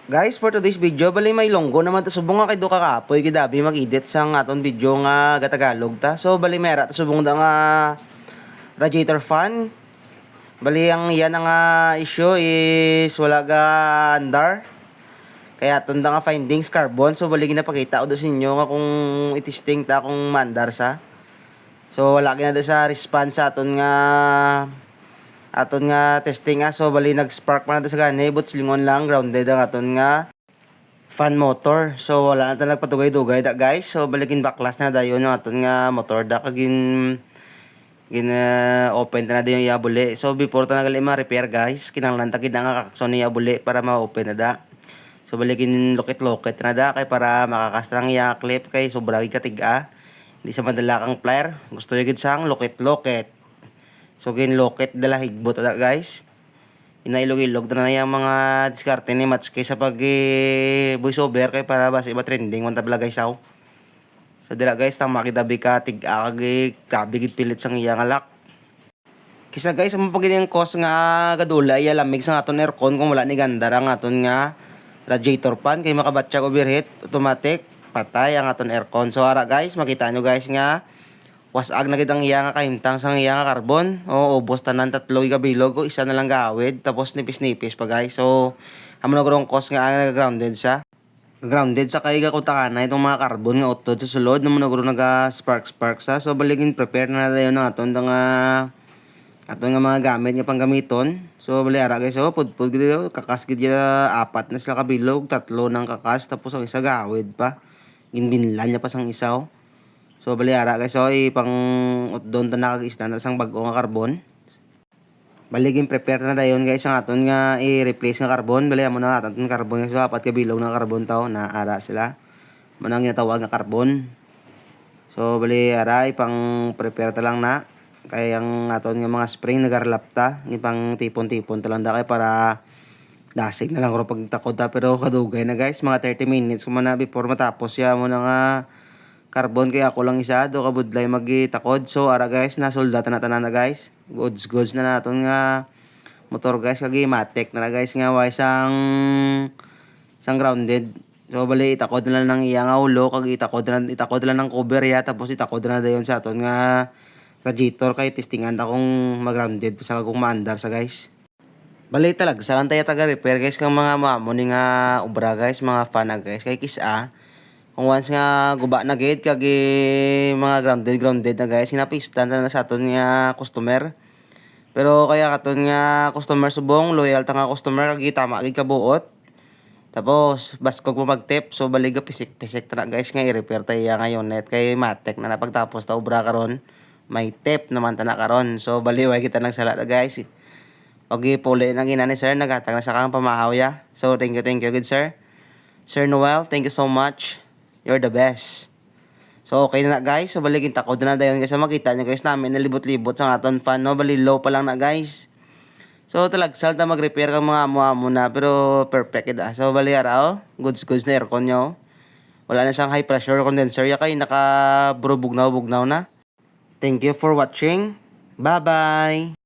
Guys, for today's video, bali may longgo naman ta subong nga kay do kakapoy kidabi mag-edit sang aton video nga gatagalog ta. So bali mera ta subong da nga radiator fan. Bali ang yan nga issue is wala ga andar. Kaya aton da nga findings carbon. So bali ginapakita ko do sa inyo nga kung itisting ta kung mandar sa. So wala gina da sa response sa aton nga testing nga. So bali nag-spark pa na sa gani but silingon lang grounded ang aton nga fan motor. So wala na ta nagpatugay-dugay da guys. So balikin baklas na dayon yung aton nga motor da kagin open ta na dayon iabuli. So before ta nagali ma-repair guys, kinahanglan ta gid nga kakson ni iabuli para ma-open na da. So balikin lokit-lokit na da kay para makakasta ng iya clip kay sobra gid katiga. Hindi sa madala kang plier. Gusto gid sang lokit-lokit. So ginlokit dala higbot da guys. Inailog-ilog na yung mga diskarte ni Mats kay sa pag voice over kay para basi iba trending man tabla guys aw. So dira guys tang makidabi ka tig-a kay grabe gid pilit sang iya nga lock. Kisa guys mo pag yung cost nga gadula iya lamig sa aton aircon kung wala ni ganda ang aton nga radiator fan kay makabatsa overheat automatic patay ang aton aircon. So ara guys makita nyo guys nga wasag na gid ang iya nga kahimtang sang iya nga carbon. O ubos tanan tatlo gigabilog o isa na lang gaawid tapos nipis-nipis pa guys. So amo na gurong cost nga grounded sa. Grounded sa kay gakutakana itong mga carbon nga utod sa sulod namo na guro naga spark sa. So baligin prepare na dayon ang aton nga mga gamit nga panggamiton. So bali ara guys oh pudpud gid kakas gid apat na sila kabilog, tatlo nang kakas tapos ang isa gaawid pa. Ginbinlan niya pa sang isa oh. So bali ara guys so pang utdon ta nakag-standard sang bag-o nga carbon. Baligin prepare na dayon guys ang aton nga i-replace nga carbon. Bali amo na aton carbon guys so apat ka bilog ng carbon taw na ara sila. Manang ginatawag nga carbon. So bali ara pang prepare ta lang na kay ang aton nga mga spring nagarlap ta pang tipon-tipon ta lang da kay para dasig na lang ro pagtakod ta pero kadugay na guys mga 30 minutes kuma na before matapos ya mo na nga carbon kaya ako lang isa do kabudlay magitakod. So ara guys nasoldatan na tanan na guys. Goods na naton nga motor guys kagi matek na guys nga way sang grounded. So bali itakod na lang ng iya nga ulo kag itakod na ng cover ya tapos itakod na dayon sa aton nga radiator kay testingan ta kung mag-grounded sa kung maandar sa guys. Bali talagsakan tayo taga repair guys kang mga mamoni nga obra guys mga fan na guys kay kisa kung once nga guba na gid kag mga grounded na guys sinapistan na sa aton nga customer. Pero kaya katon nga customer subong loyal ta nga customer kag tama gid kabuot. Tapos baskog mo mag-tip so baliga pisik-pisik ta na guys nga i-repair ta iya ngayon net kay matek na napagtapos ta obra karon may tip naman ta na karon. So baliway kita nagsala ta guys. Pagi puli na ginani sir nagatag na sa kang pamahaw ya. So thank you good sir. Sir Noel, thank you so much. You're the best. So okay na guys. So baligin takod na dayon guys. Makita nyo guys namin nalibot-libot sa aton fan no. Bali low pa lang na guys. So talagsal ta mag-repair kang mga amo-amo na pero perfect ida. So bali ara oh. Goods na aircon nyo. Wala na sang high pressure condenser ya kay naka bugnaw na. Thank you for watching. Bye-bye.